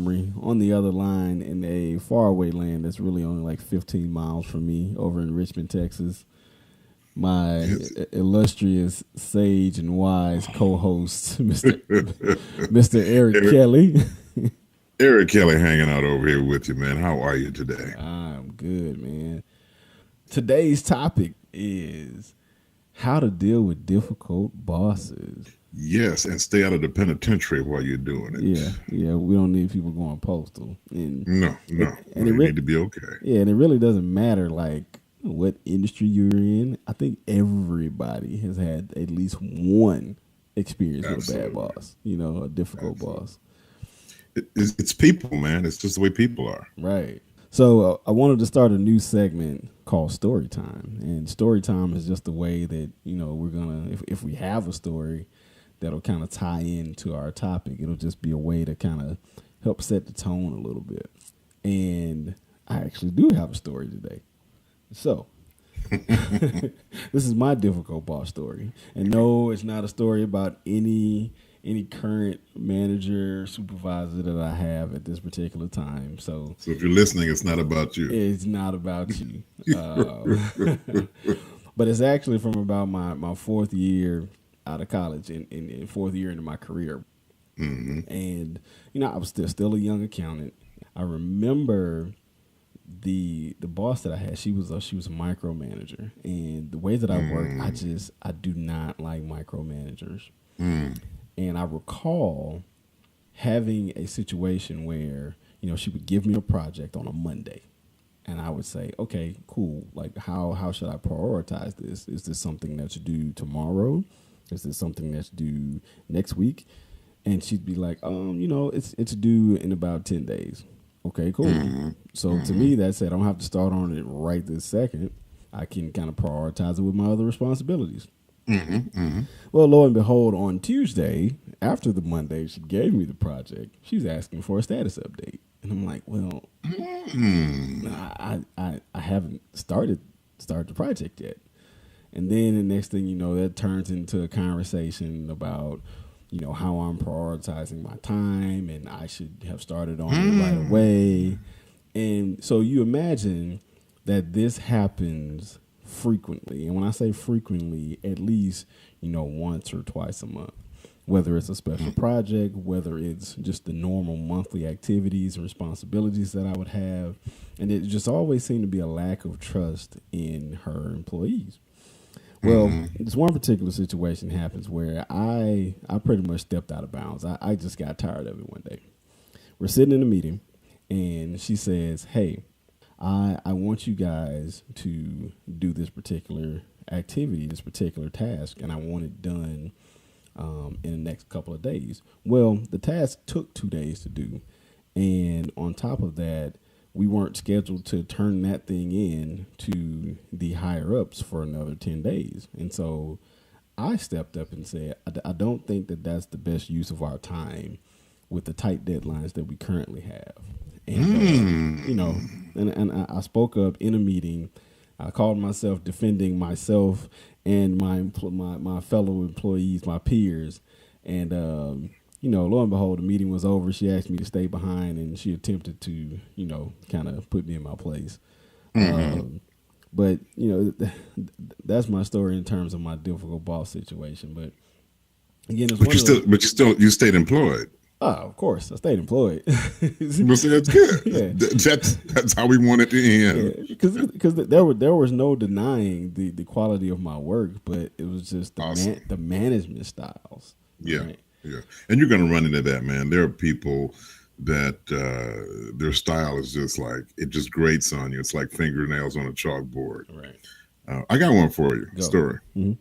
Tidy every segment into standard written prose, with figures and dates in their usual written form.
Montgomery. On the other line, in a faraway land that's really only like 15 miles from me, over in Richmond, Texas, my illustrious, sage, and wise co-host, Mr. Eric Kelly. Eric Kelly hanging out over here with you, man. How are you today? I'm good, man. Today's topic is how to deal with difficult bosses. Yes, and stay out of the penitentiary while you're doing it. Yeah. We don't need people going postal. And no. And you need to be okay. Yeah, and it really doesn't matter like what industry you're in. I think everybody has had at least one experience with a bad boss. A difficult boss. It's people, man. It's just the way people are. Right. So I wanted to start a new segment called Story Time. And Story Time is just the way that, we're going to, if we have a story that'll kind of tie into our topic, it'll just be a way to kind of help set the tone a little bit. And I actually do have a story today. So this is my difficult boss story. And no, it's not a story about any current manager, supervisor that I have at this particular time. So if you're listening, it's not about you. It's not about you. But it's actually from about my fourth year out of college and fourth year into my career. Mm-hmm. And, I was still a young accountant. I remember the boss that I had, she was a micromanager. And the way that I work, I do not like micromanagers. Mm. And I recall having a situation where, she would give me a project on a Monday. And I would say, okay, cool. Like, how should I prioritize this? Is this something that's due tomorrow? Is this something that's due next week? And she'd be like, it's due in about 10 days. Okay, cool. Mm-hmm. So to me, that said, I don't have to start on it right this second. I can kind of prioritize it with my other responsibilities. Mm-hmm. Mm-hmm. Well, lo and behold, on Tuesday, after the Monday she gave me the project, she's asking for a status update. And I'm like, well, I haven't started the project yet. And then the next thing you know, that turns into a conversation about, how I'm prioritizing my time and I should have started on it right away. And so you imagine that this happens frequently. And when I say frequently, at least, once or twice a month, whether it's a special project, whether it's just the normal monthly activities and responsibilities that I would have. And it just always seemed to be a lack of trust in her employees. Well, this one particular situation happens where I pretty much stepped out of bounds. I just got tired of it one day. We're sitting in a meeting and she says, hey, I want you guys to do this particular activity, this particular task, and I want it done in the next couple of days. Well, the task took 2 days to do. And on top of that, we weren't scheduled to turn that thing in to the higher ups for another 10 days. And so I stepped up and said, I don't think that that's the best use of our time with the tight deadlines that we currently have. And, and I spoke up in a meeting. I called myself defending myself and my fellow employees, my peers. And, lo and behold, the meeting was over. She asked me to stay behind and she attempted to, kind of put me in my place. But, that's my story in terms of my difficult boss situation. But again, you stayed employed. Oh, of course. I stayed employed. Well, see, that's good. Yeah. That's how we want it to end. Because there was no denying the quality of my work, but it was just the management styles. Yeah, right? Yeah. And you're going to run into that, man. There are people that their style is just like, it just grates on you. It's like fingernails on a chalkboard. Right. I got one for you. Go. Story. Mm-hmm.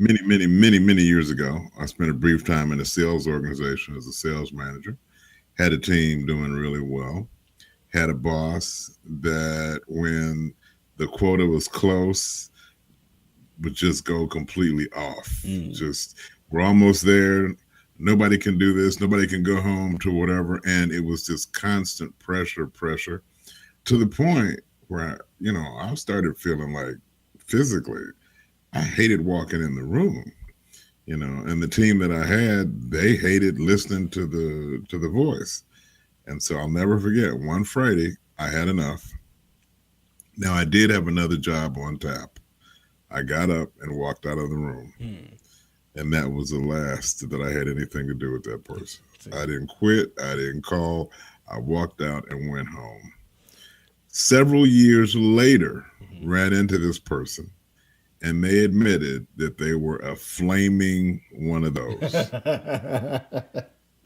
Many years ago, I spent a brief time in a sales organization as a sales manager. Had a team doing really well. Had a boss that when the quota was close, would just go completely off. Just, we're almost there. Nobody can do this. Nobody can go home to whatever. And it was just constant pressure to the point where, I started feeling like physically, I hated walking in the room, and the team that I had, they hated listening to the voice. And so I'll never forget one Friday, I had enough. Now, I did have another job on tap. I got up and walked out of the room. And that was the last that I had anything to do with that person. I didn't quit. I didn't call. I walked out and went home. Several years later, ran into this person, and they admitted that they were a flaming one of those.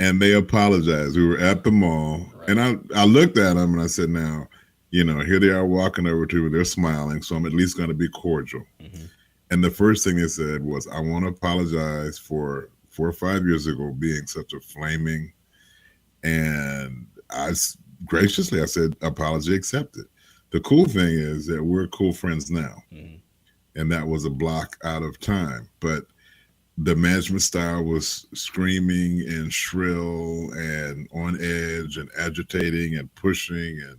And they apologized. We were at the mall, and I looked at them and I said, now, here they are walking over to me. They're smiling, so I'm at least going to be cordial. And the first thing they said was, I want to apologize for 4 or 5 years ago being such a flaming. And I said, apology accepted. The cool thing is that we're cool friends now. And that was a block out of time. But the management style was screaming and shrill and on edge and agitating and pushing and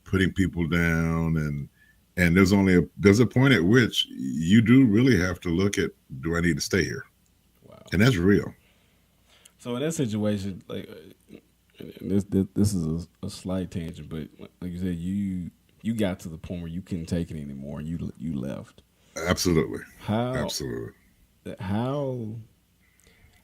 putting people down. And there's a point at which you do really have to look at, do I need to stay here? Wow. And that's real. So in that situation, like this is a slight tangent, but like you said, you got to the point where you couldn't take it anymore, and you left. Absolutely. Absolutely. How?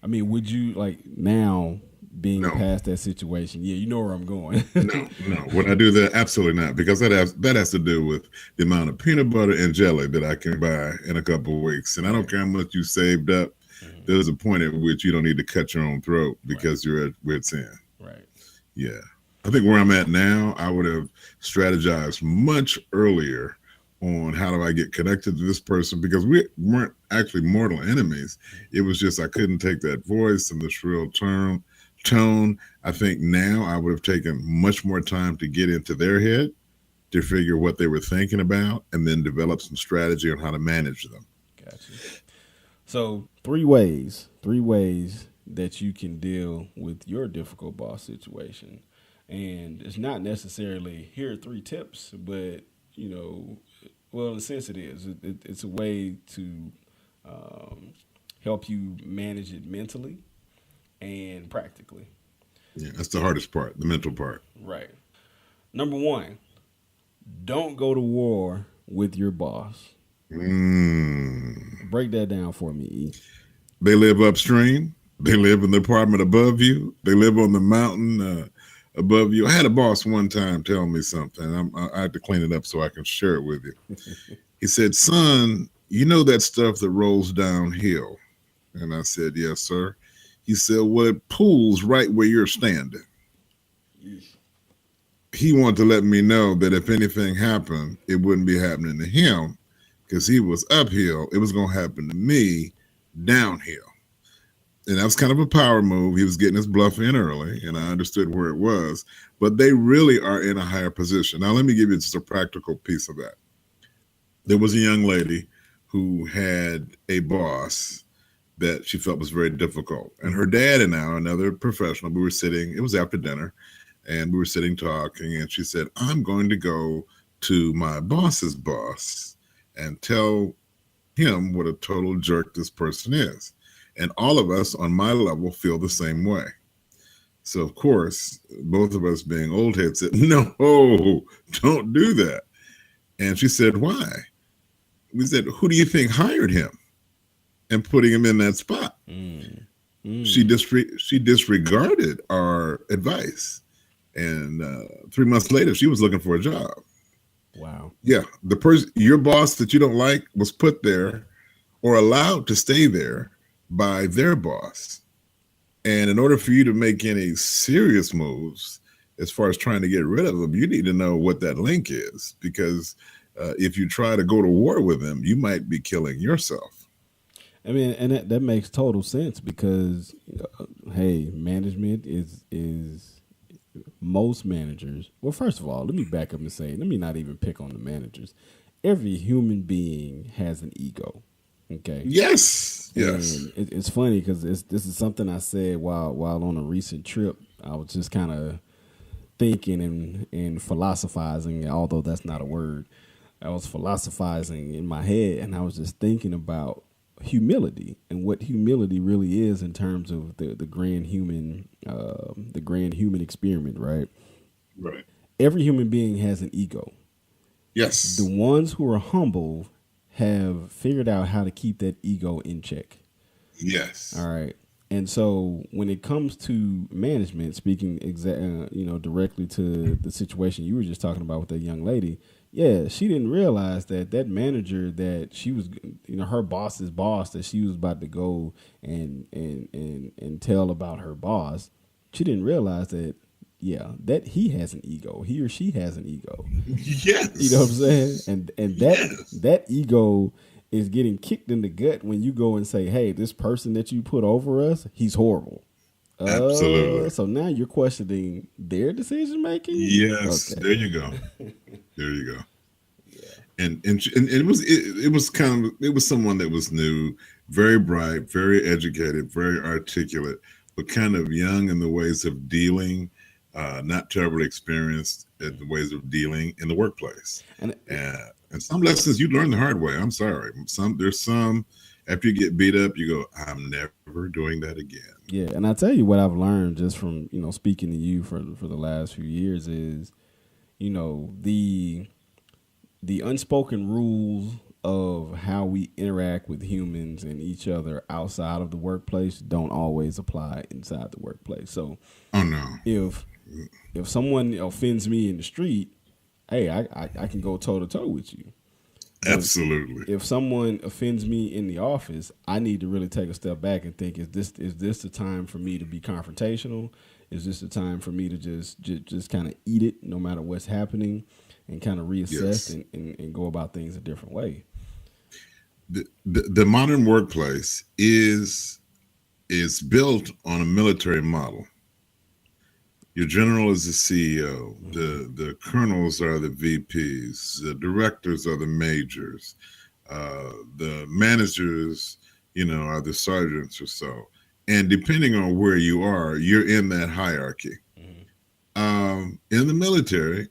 I mean, would you, like, now being past that situation? Yeah, you know where I'm going. No. Would I do that? Absolutely not, because that has to do with the amount of peanut butter and jelly that I can buy in a couple of weeks, and I don't care how much you saved up. There's a point at which you don't need to cut your own throat because you're at wit's end. Right. Yeah. I think where I'm at now, I would have strategized much earlier on how do I get connected to this person, because we weren't actually mortal enemies. It was just I couldn't take that voice and the shrill tone. I think now I would have taken much more time to get into their head, to figure what they were thinking about, and then develop some strategy on how to manage them. Gotcha. So three ways that you can deal with your difficult boss situation. And it's not necessarily, here are 3 tips, but, well, in a sense it is. It's a way to help you manage it mentally and practically. Yeah, that's the hardest part, the mental part. Right. Number 1, don't go to war with your boss. Break that down for me, E. They live upstream. They live in the apartment above you. They live on the mountain above you. I had a boss one time tell me something. I had to clean it up so I can share it with you. He said, son, you know that stuff that rolls downhill? And I said, yes, sir. He said, well, it pools right where you're standing. He wanted to let me know that if anything happened, it wouldn't be happening to him, because he was uphill. It was going to happen to me downhill. And that was kind of a power move. He was getting his bluff in early, and I understood where it was. But they really are in a higher position. Now, let me give you just a practical piece of that. There was a young lady who had a boss that she felt was very difficult. And her dad and I, another professional, we were sitting, it was after dinner, and we were sitting talking, and she said, I'm going to go to my boss's boss and tell him what a total jerk this person is. And all of us on my level feel the same way. So, of course, both of us being old heads said, no, don't do that. And she said, why? We said, who do you think hired him and putting him in that spot? She disregarded our advice. And 3 months later, she was looking for a job. Wow. Yeah. Your boss that you don't like was put there or allowed to stay there by their boss. And in order for you to make any serious moves as far as trying to get rid of them, you need to know what that link is, because if you try to go to war with them, you might be killing yourself. I mean, and that makes total sense, because hey, management is most managers. Well, first of all, let me back up and say, let me not even pick on the managers. Every human being has an ego. Okay. Yes. And it's funny because this is something I said while on a recent trip. I was just kind of thinking and philosophizing, although that's not a word. I was philosophizing in my head, and I was just thinking about humility and what humility really is in terms of the grand human experiment, right? Right. Every human being has an ego. The Yes. ones who are humble have figured out how to keep that ego in check. All Yes. right. And so when it comes to management, speaking directly to the situation you were just talking about with that young lady, yeah, she didn't realize that that manager that she was, her boss's boss that she was about to go and tell about her boss. She didn't realize that, yeah, that he has an ego. He or she has an ego. You know what I'm saying? Yes. And Yes. that ego is getting kicked in the gut when you go and say, "Hey, this person that you put over us, he's horrible." Absolutely. So now you're questioning their decision making. Yes. Okay. There you go. There you go. Yeah. And it was kind of, it was someone that was new, very bright, very educated, very articulate, but kind of young in the ways of dealing, not terribly experienced in the ways of dealing in the workplace. And And some lessons you learn the hard way. I'm sorry. There's some after you get beat up, you go, I'm never doing that again. yeah, and I tell you what I've learned just from speaking to you for the last few years is the unspoken rules of how we interact with humans and each other outside of the workplace don't always apply inside the workplace. So Oh no. if someone offends me in the street, hey, I can go toe to toe with you. But Absolutely. if someone offends me in the office, I need to really take a step back and think: is this the time for me to be confrontational? Is this the time for me to just kind of eat it, no matter what's happening, and kind of reassess Yes. and go about things a different way? The modern workplace is built on a military model. Your general is the CEO. Mm-hmm. The colonels are the VPs. The directors are the majors. The managers, are the sergeants or so. And depending on where you are, you're in that hierarchy. Mm-hmm. In the military,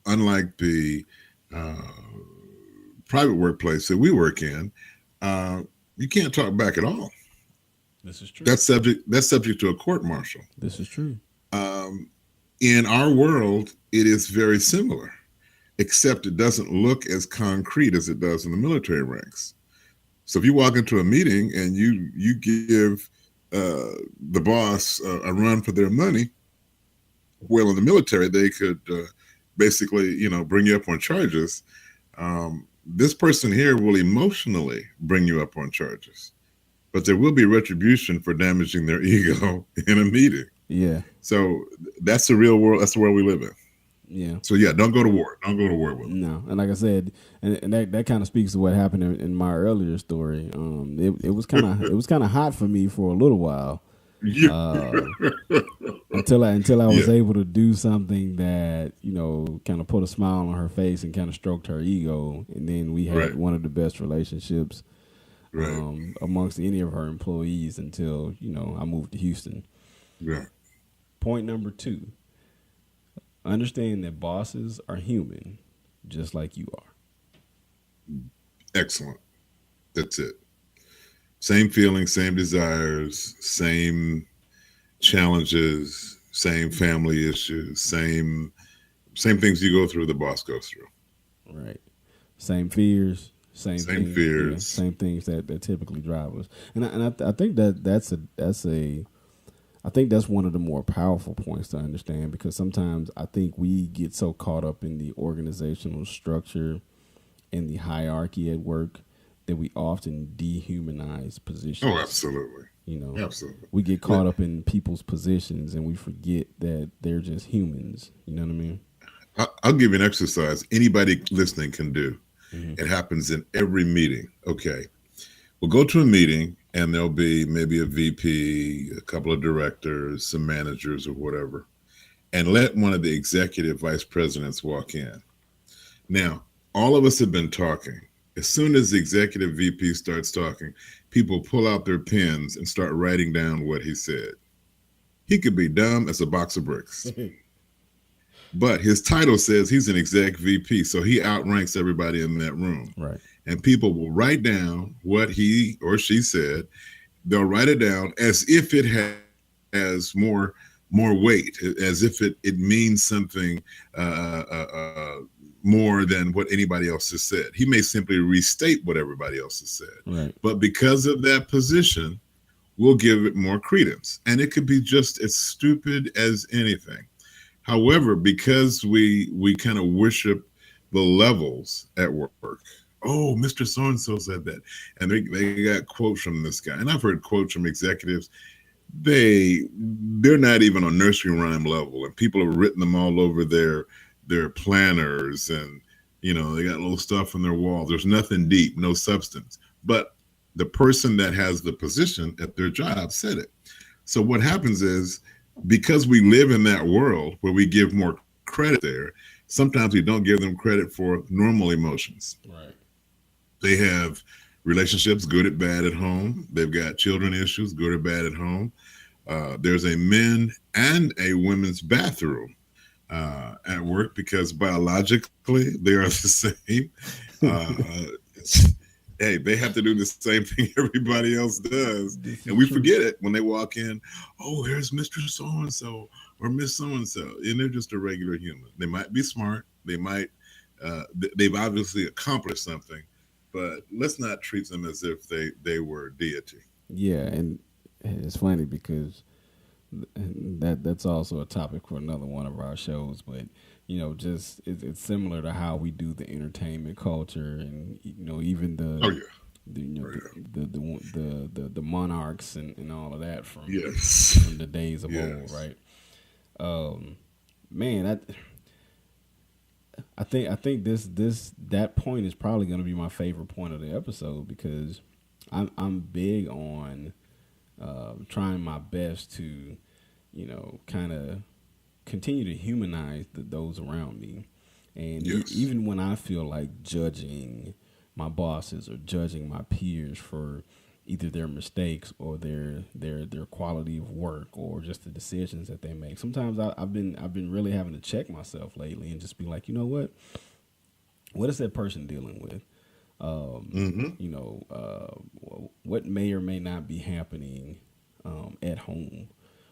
unlike the uh, private workplace that we work in, uh, you can't talk back at all. This is true. That's subject to a court martial. This is true. Um, in our world, it is very similar, except it doesn't look as concrete as it does in the military ranks. So if you walk into a meeting and you give the boss a run for their money, well, in the military they could basically bring you up on charges. This person here will emotionally bring you up on charges, but there will be retribution for damaging their ego in a meeting. Yeah. So that's the real world. That's the world we live in. Yeah. So yeah, don't go to war. Don't go to war with them. No, and like I said, and that kind of speaks to what happened in my earlier story. It was kind of hot for me for a little while, Yeah. uh, until I was Yeah. able to do something that kind of put a smile on her face and kind of stroked her ego, and then we had Right. one of the best relationships Right. amongst any of her employees until I moved to Houston. Yeah. Point number 2: understand that bosses are human, just like you are. Excellent. That's it. Same feelings, same desires, same challenges, same family issues, same things you go through, the boss goes through. Right. Same fears, same Same things. Yeah, fears. same things that typically drive us. And I think I think that's one of the more powerful points to understand, because sometimes I think we get so caught up in the organizational structure and the hierarchy at work that we often dehumanize Oh, positions. absolutely. You know, Absolutely. we get caught up in people's positions and we forget that they're just humans. You know what I mean? I'll give you an exercise anybody listening can do. Mm-hmm. It happens in every meeting. Okay. We'll go to a meeting and there'll be maybe a VP, a couple of directors, some managers or whatever, and let one of the executive vice presidents walk in. Now, all of us have been talking. As soon as the executive VP starts talking, people pull out their pens and start writing down what he said. He could be dumb as a box of bricks. But his title says he's an exec VP, so he outranks everybody in that room. Right. And people will write down what he or she said. They'll write it down as if it has more weight, as if it means something more than what anybody else has said. He may simply restate what everybody else has said. Right. But because of that position, we'll give it more credence. And it could be just as stupid as anything. However, because we kind of worship the levels at work. Oh, Mr. So-and-so said that. And they got quotes from this guy. And I've heard quotes from executives. They're not even on nursery rhyme level. And people have written them all over their planners, and they got little stuff on their wall. There's nothing deep, no substance. But the person that has the position at their job said it. So what happens is, because we live in that world where we give more credit there, sometimes we don't give them credit for normal emotions. Right. They have relationships, good or bad, at home. They've got children issues, good or bad, at home. There's a men and a women's bathroom at work, because biologically they are the same. Hey, they have to do the same thing everybody else does. And we forget it when they walk in. Oh, here's Mr. So-and-so or Miss So-and-so. And they're just a regular human. They might be smart. They've obviously accomplished something, but let's not treat them as if they were deity. Yeah, and it's funny because that's also a topic for another one of our shows. But just it's similar to how we do the entertainment culture, and even Oh yeah. The monarchs and all of that from Yes. from the days of old, right? Man, I think that point is probably going to be my favorite point of the episode, because I'm big on trying my best to kind of continue to humanize those around me, and Yes. even when I feel like judging my bosses or judging my peers for either their mistakes or their quality of work or just the decisions that they make. Sometimes I've been really having to check myself lately and just be like, you know what is that person dealing with? What may or may not be happening at home,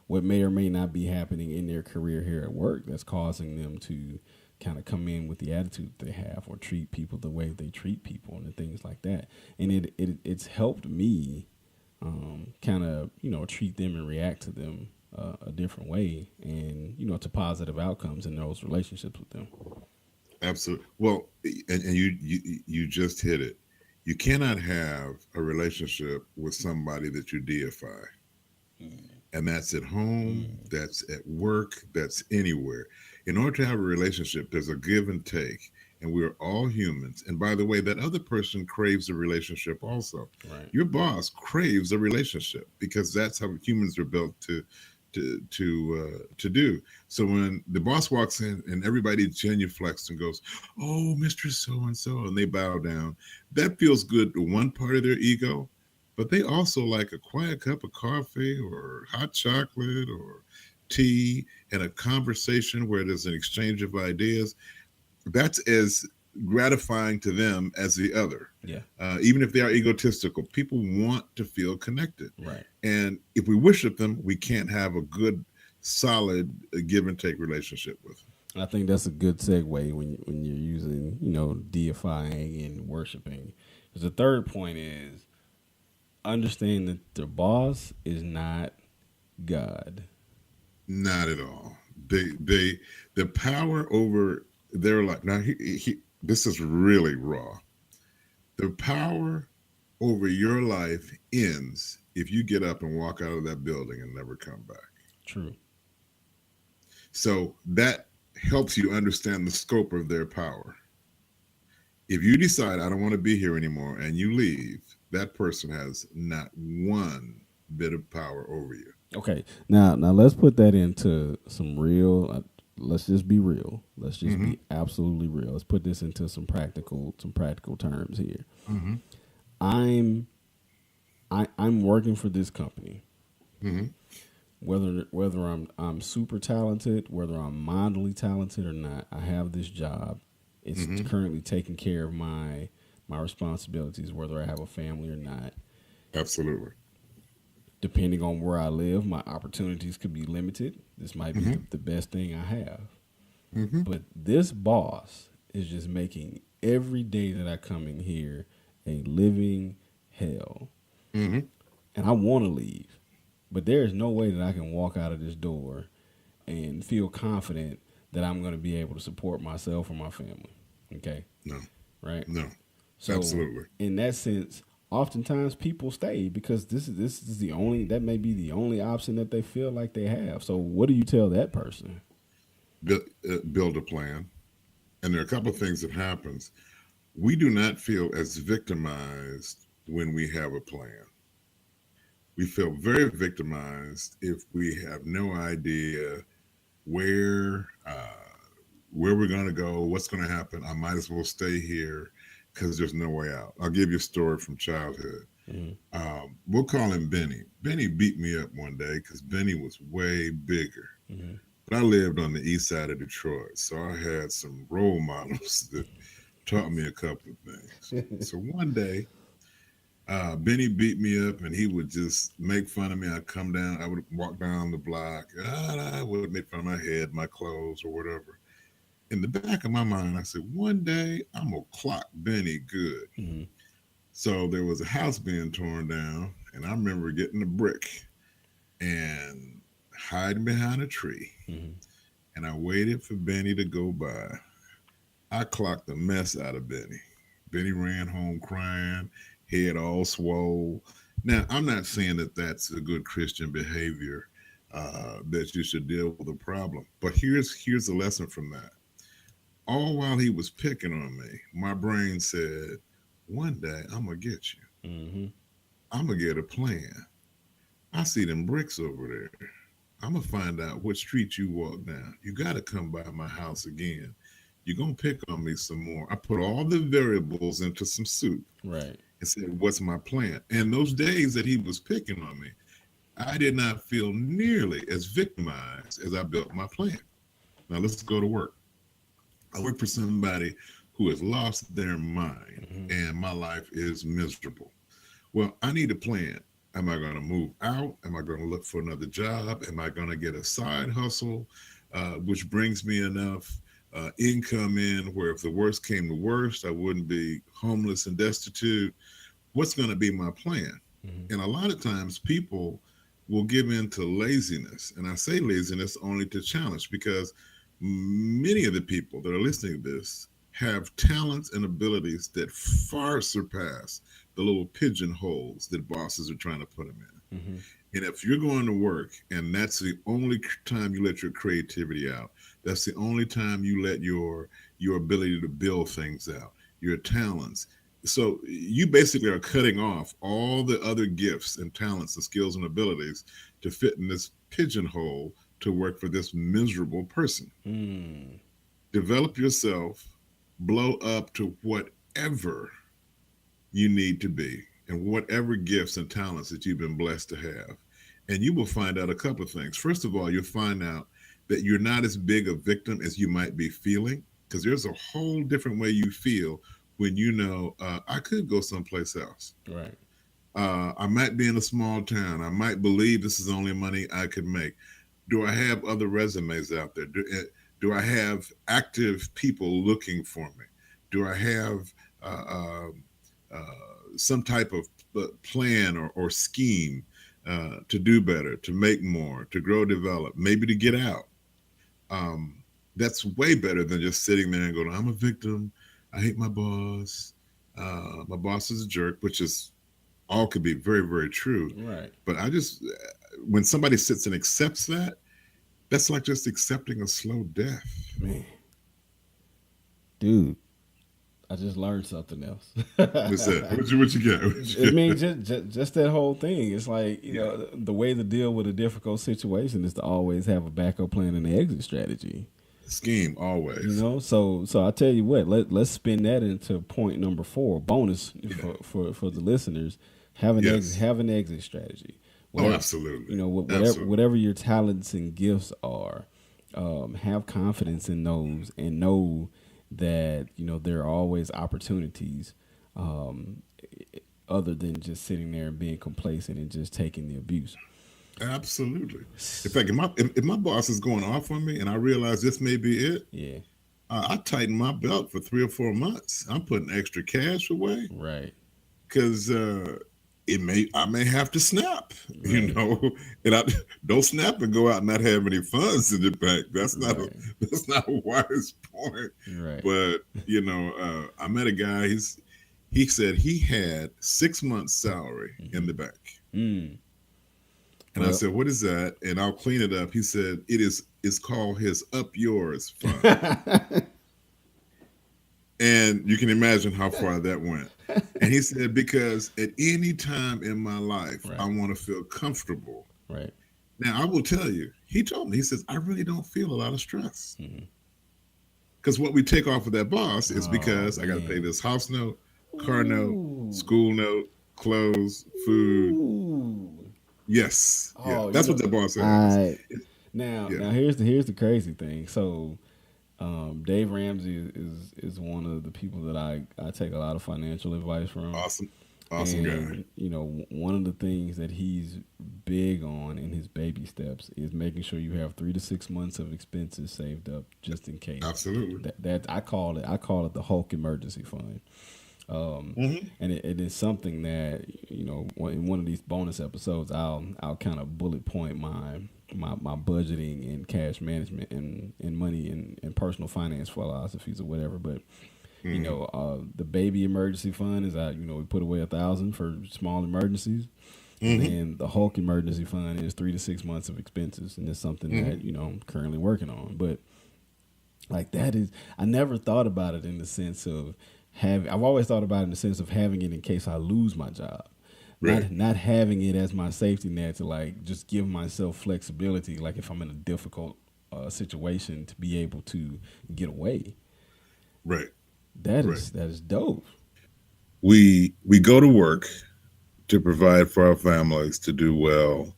what may or may not be happening in their career here at work that's causing them to kind of come in with the attitude they have or treat people the way they treat people and things like that. And it's helped me kind of, treat them and react to them a different way, and, to positive outcomes in those relationships with them. Absolutely. Well, and you just hit it. You cannot have a relationship with somebody that you deify. And that's at home, that's at work, that's anywhere. In order to have a relationship, there's a give and take, and we're all humans. And by the way, that other person craves a relationship also. Right. Your boss craves a relationship, because that's how humans are built to do. So when the boss walks in and everybody genuflects and goes, "Oh, Mr. So-and-so," and they bow down, that feels good to one part of their ego, but they also like a quiet cup of coffee or hot chocolate or tea and a conversation where there's an exchange of ideas. That's as gratifying to them as the other. Yeah. Even if they are egotistical, people want to feel connected. Right. And if we worship them, we can't have a good, solid give and take relationship with them. I think that's a good segue when you're using, deifying and worshiping. Because the third point is understand that the boss is not God. Not at all. The power over their life. Now, this is really raw. The power over your life ends if you get up and walk out of that building and never come back. True. So that helps you understand the scope of their power. If you decide, I don't want to be here anymore, and you leave, that person has not one bit of power over you. Okay. Now let's put that into some real. Let's just be real. Let's just be absolutely real. Let's put this into some practical terms here. Mm-hmm. I'm working for this company. Mm-hmm. whether I'm super talented, whether I'm mildly talented or not, I have this job. It's currently taking care of my responsibilities, whether I have a family or not. Absolutely. Depending on where I live, my opportunities could be limited. This might be the best thing I have. But this boss is just making every day that I come in here a living hell. And I want to leave. But there is no way that I can walk out of this door and feel confident that I'm going to be able to support myself or my family. Okay? No. Right? No. So Absolutely. in that sense, oftentimes people stay because this is the only, that may be the only option that they feel like they have. So what do you tell that person? Build a plan. And there are a couple of things that happens. We do not feel as victimized when we have a plan. We feel very victimized if we have no idea where we're going to go, what's going to happen. I might as well stay here because there's no way out. I'll give you a story from childhood. We'll call him Benny. Benny beat me up one day because Benny was way bigger. But I lived on the east side of Detroit, so I had some role models that taught me a couple of things. So one day, Benny beat me up, and he would just make fun of me. I'd come down, I would walk down the block, I would make fun of my head, my clothes, or whatever. In the back of my mind, I said, one day I'm gonna clock Benny good. So there was a house being torn down, and I remember getting a brick and hiding behind a tree. And I waited for Benny to go by. I clocked the mess out of Benny. Benny ran home crying, head all swole. Now, I'm not saying that that's a good Christian behavior, that you should deal with a problem. But here's the lesson from that. All while he was picking on me, my brain said, one day I'm going to get you. I'm going to get a plan. I see them bricks over there. I'm going to find out what street you walk down. You got to come by my house again. You're going to pick on me some more. I put all the variables into some soup. Right. And said, what's my plan? And those days that he was picking on me, I did not feel nearly as victimized as I built my plan. Now let's go to work. I work for somebody who has lost their mind and my life is miserable. Well, I need a plan. Am I going to move out? Am I going to look for another job? Am I going to get a side hustle, which brings me enough income in where if the worst came to worst, I wouldn't be homeless and destitute? What's going to be my plan? And a lot of times people will give in to laziness. And I say laziness only to challenge, because many of the people that are listening to this have talents and abilities that far surpass the little pigeonholes that bosses are trying to put them in. And if you're going to work and that's the only time you let your creativity out, that's the only time you let your ability to build things out, your talents. So you basically are cutting off all the other gifts and talents and skills and abilities to fit in this pigeonhole to work for this miserable person. Develop yourself, blow up to whatever you need to be and whatever gifts and talents that you've been blessed to have. And you will find out a couple of things. First of all, you'll find out that you're not as big a victim as you might be feeling, because there's a whole different way you feel when you know, I could go someplace else. Right. I might be in a small town. I might believe this is the only money I could make. Do I have other resumes out there? Do I have active people looking for me? Do I have some type of plan or scheme to do better, to make more, to grow, develop, maybe to get out? That's way better than just sitting there and going, I'm a victim. I hate my boss. My boss is a jerk, which is all could be very, very true. Right. But when somebody sits and accepts that, that's like just accepting a slow death. Man. Dude, I just learned something else. What's that? What you get? I mean, just that whole thing. It's like, you know, the way to deal with a difficult situation is to always have a backup plan and an exit strategy. Scheme, always. You know, so I tell you what, let's spin that into point number 4, bonus for the listeners. Have an exit strategy. Oh, whatever, absolutely. Absolutely. whatever your talents and gifts are, have confidence in those and know that there are always opportunities, um, other than just sitting there and being complacent and just taking the abuse. Absolutely. In fact, if my boss is going off on me and I realize this may be it, Yeah, I tighten my belt for 3 or 4 months. I'm putting extra cash away right, because I may have to snap, right, and I don't snap and go out and not have any funds in the bank. right, That's not a wise point. right. But I met a guy. He said he had 6 months' salary in Mm-hmm. the bank. Mm. And I Well, said, "What is that?" And I'll clean it up. He said, It's called his Up Yours Fund." And you can imagine how far that went. And he said, "Because at any time in my life, I right, want to feel comfortable." right. Now, I will tell you, he told me, he says, "I really don't feel a lot of stress." Mm-hmm. Because what we take off of that boss is Oh because I got to pay man. this house note, car note, Ooh. school note, clothes, food. Ooh. Yes. Yeah. Oh, That's what that boss has. I now Yeah. now here's the crazy thing. So, Dave Ramsey is one of the people that I take a lot of financial advice from. Awesome. Awesome guy. And one of the things that he's big on in his baby steps is making sure you have 3 to 6 months of expenses saved up just in case. Absolutely. That I call it the Hulk emergency fund. Mm-hmm. And it is something that in one of these bonus episodes I'll kind of bullet point my budgeting and cash management and money and personal finance philosophies or whatever. But the baby emergency fund is that we put away 1,000 for small emergencies. And Mm-hmm. then the Hulk emergency fund is 3 to 6 months of expenses, and it's something Mm-hmm. that I'm currently working on. But like that is, I never thought about it in the sense of I've always thought about it in the sense of having it in case I lose my job, Right. not having it as my safety net to like just give myself flexibility, like if I'm in a difficult situation to be able to get away. Right. That Right. is dope. We go to work to provide for our families, to do well,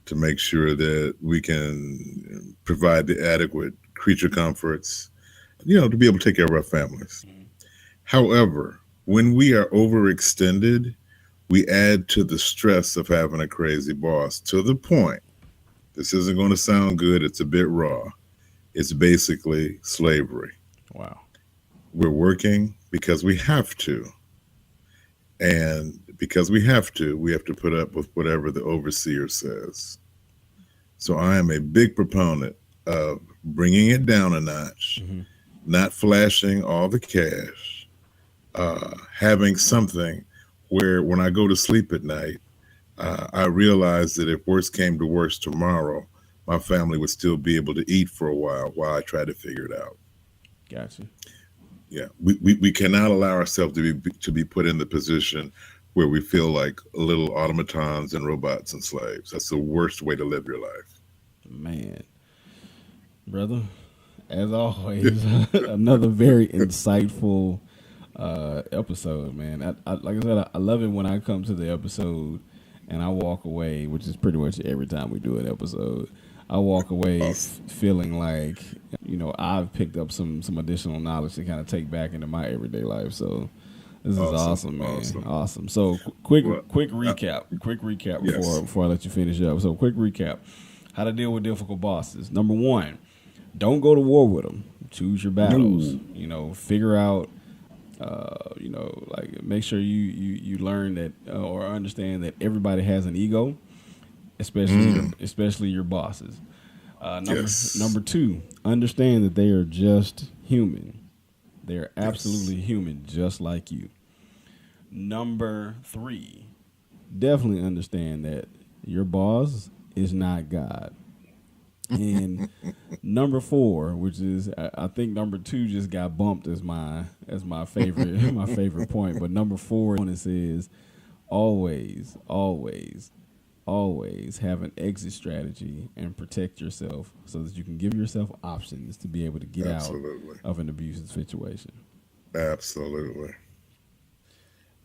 to make sure that we can provide the adequate creature comforts, to be able to take care of our families. However, when we are overextended, we add to the stress of having a crazy boss to the point. This isn't going to sound good. It's a bit raw. It's basically slavery. Wow. We're working because we have to. And because we have to put up with whatever the overseer says. So I am a big proponent of bringing it down a notch, Mm-hmm. not flashing all the cash, having something where when I go to sleep at night, I realize that if worst came to worst tomorrow, my family would still be able to eat for a while I try to figure it out. Gotcha. Yeah, we cannot allow ourselves to be put in the position where we feel like little automatons and robots and slaves. That's the worst way to live your life. Man, brother, as always, another very insightful episode, man. Like I said, I love it when I come to the episode and I walk away, which is pretty much every time we do an episode. I walk away Awesome. feeling like I've picked up some additional knowledge to kind of take back into my everyday life. So this is awesome, man. Awesome. So quick Well, recap. Quick recap yes. before I let you finish up. So quick recap. How to deal with difficult bosses. Number one, don't go to war with them. Choose your battles. Figure out. Like make sure you learn that or understand that everybody has an ego, especially your bosses. Yes. Number two, understand that they are just human. They are absolutely Yes. human, just like you. Number three, definitely understand that your boss is not God. And number four, which is I think number two just got bumped as my favorite my favorite point. But number four on it says always, always, always have an exit strategy and protect yourself so that you can give yourself options to be able to get out Absolutely. of an abusive situation. Absolutely.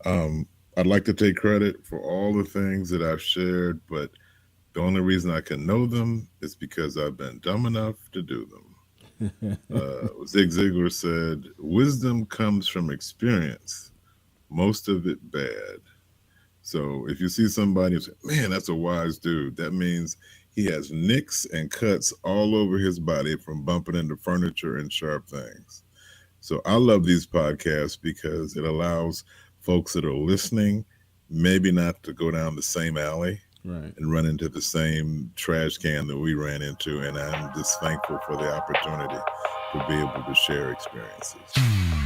I'd like to take credit for all the things that I've shared, but The only reason I can know them is because I've been dumb enough to do them. Zig Ziglar said, wisdom comes from experience, most of it bad. So if you see somebody and say, man, that's a wise dude, that means he has nicks and cuts all over his body from bumping into furniture and sharp things. So I love these podcasts because it allows folks that are listening maybe not to go down the same alley Right. and run into the same trash can that we ran into. And I'm just thankful for the opportunity to be able to share experiences.